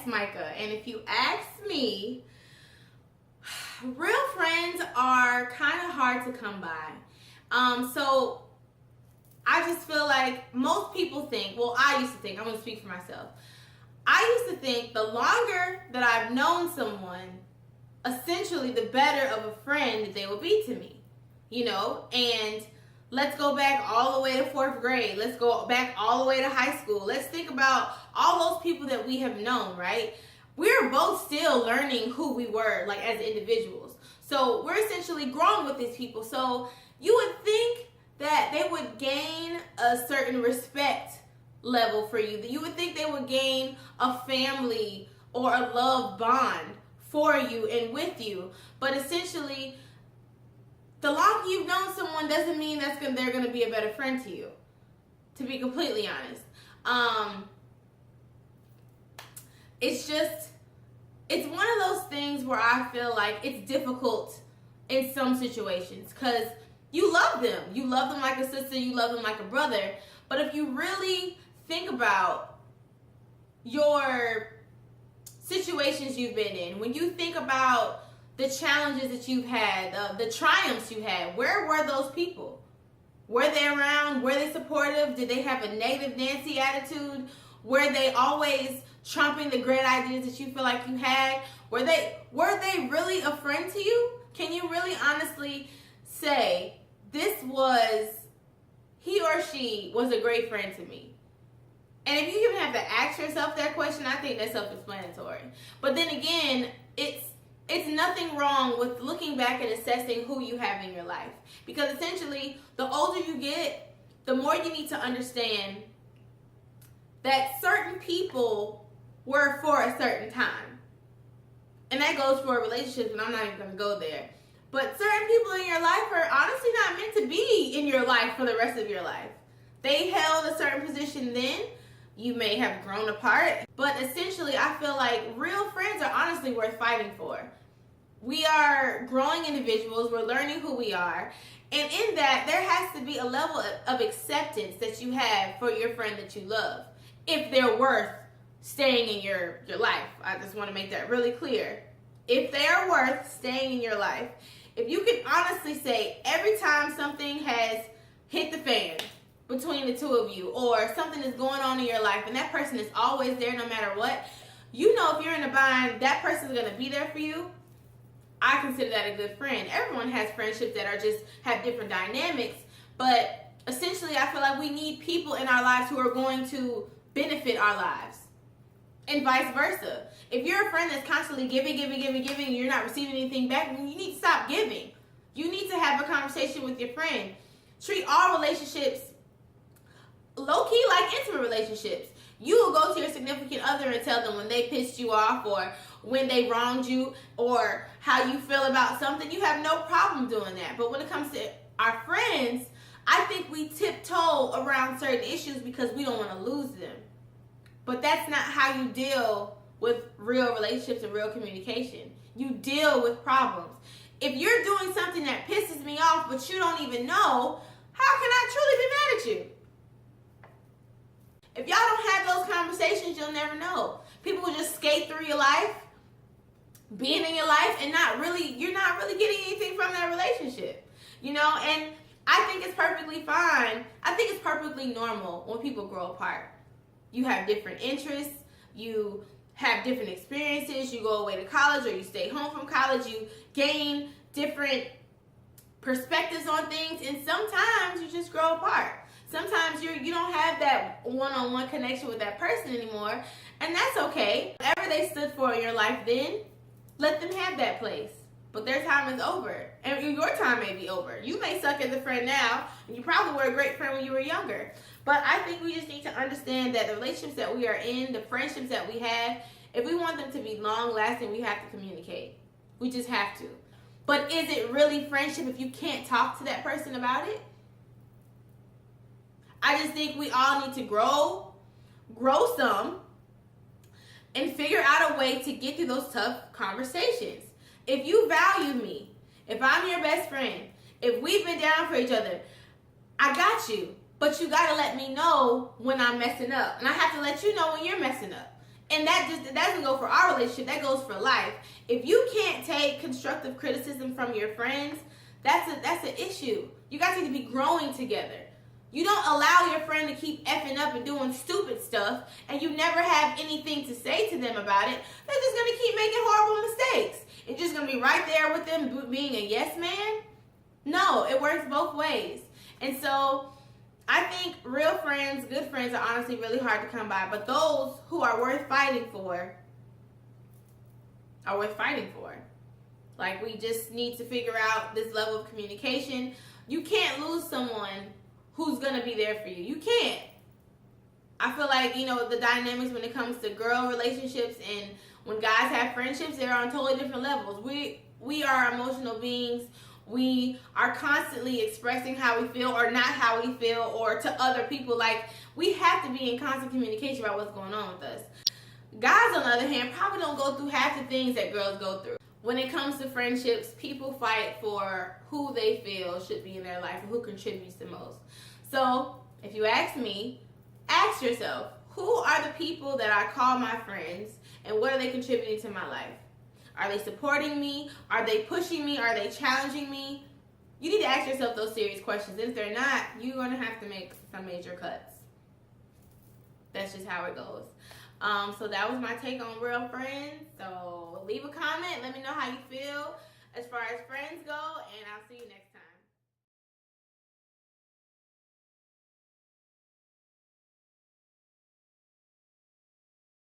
AskMicha, and if you ask me, real friends are kind of hard to come by. So I just feel like most people think, well, I used to think, I'm going to speak for myself. I used to think the longer that I've known someone, essentially the better of a friend that they will be to me, you know? And let's go back all the way to 4th grade. Let's go back all the way to high school. Let's think about all those people that we have known, right? We're both still learning who we were, like, as individuals. So we're essentially growing with these people. So you would think that they would gain a certain respect level for you. That you would think they would gain a family or a love bond for you and with you. But essentially, the longer you've known someone doesn't mean they're going to be a better friend to you, to be completely honest. It's one of those things where I feel like it's difficult in some situations because you love them. You love them like a sister, you love them like a brother. But if you really think about your situations you've been in, when you think about the challenges that you've had, the triumphs you had, where were those people? Were they around? Were they supportive? Did they have a negative Nancy attitude? Were they always trumping the great ideas that you feel like you had? Were they really a friend to you? Can you really honestly say, he or she was a great friend to me? And if you even have to ask yourself that question, I think that's self-explanatory. But then again, it's nothing wrong with looking back and assessing who you have in your life. Because essentially, the older you get, the more you need to understand that certain people were for a certain time. And that goes for relationships, and I'm not even going to go there. But certain people in your life are honestly not meant to be in your life for the rest of your life. They held a certain position then. You may have grown apart. But essentially, I feel like real friends are honestly worth fighting for. We are growing individuals. We're learning who we are. And in that, there has to be a level of acceptance that you have for your friend that you love, if they're worth staying in your life. I just want to make that really clear. If they are worth staying in your life, if you can honestly say every time something has hit the fan between the two of you, or something is going on in your life and that person is always there no matter what, you know if you're in a bind, that person's going to be there for you. I consider that a good friend. Everyone has friendships that have different dynamics, but essentially I feel like we need people in our lives who are going to benefit our lives, and vice versa. If you're a friend that's constantly giving, and you're not receiving anything back, then you need to stop giving. You need to have a conversation with your friend. Treat all relationships low-key like intimate relationships. You will go to your significant other and tell them when they pissed you off, or when they wronged you, or how you feel about something. You have no problem doing that. But when it comes to our friends, I think we tiptoe around certain issues because we don't want to lose them. But that's not how you deal with real relationships and real communication. You deal with problems. If you're doing something that pisses me off, but you don't even know, how can I truly be mad at you? If y'all don't have those conversations, you'll never know. People will just skate through your life, being in your life, and you're not really getting anything from that relationship. You know, and I think it's perfectly fine. I think it's perfectly normal when people grow apart. You have different interests, you have different experiences, you go away to college or you stay home from college, you gain different perspectives on things, and sometimes you just grow apart. Sometimes you don't have that one-on-one connection with that person anymore, and that's okay. Whatever they stood for in your life then, let them have that place. But their time is over, and your time may be over. You may suck as a friend now, and you probably were a great friend when you were younger. But I think we just need to understand that the relationships that we are in, the friendships that we have, if we want them to be long-lasting, we have to communicate. We just have to. But is it really friendship if you can't talk to that person about it? I just think we all need to grow some, and figure out a way to get through those tough conversations. If you value me, if I'm your best friend, if we've been down for each other, I got you. But you got to let me know when I'm messing up. And I have to let you know when you're messing up. And that doesn't go for our relationship, that goes for life. If you can't take constructive criticism from your friends, that's an issue. You guys need to be growing together. You don't allow your friend to keep effing up and doing stupid stuff, and you never have anything to say to them about it. They're just going to keep making horrible mistakes. You're just going to be right there with them being a yes man. No, it works both ways. And so I think real friends, good friends, are honestly really hard to come by. But those who are worth fighting for are worth fighting for. Like, we just need to figure out this level of communication. You can't lose someone who's going to be there for you. You can't. I feel like, the dynamics when it comes to girl relationships and when guys have friendships, they're on totally different levels. We are emotional beings. We are constantly expressing how we feel or not how we feel, or to other people. Like, we have to be in constant communication about what's going on with us. Guys, on the other hand, probably don't go through half the things that girls go through. When it comes to friendships, people fight for who they feel should be in their life and who contributes the most. So, if you ask me, ask yourself, who are the people that I call my friends, and what are they contributing to my life? Are they supporting me? Are they pushing me? Are they challenging me? You need to ask yourself those serious questions. If they're not, you're going to have to make some major cuts. That's just how it goes. So that was my take on real friends. So leave a comment. Let me know how you feel as far as friends go, and I'll see you next time.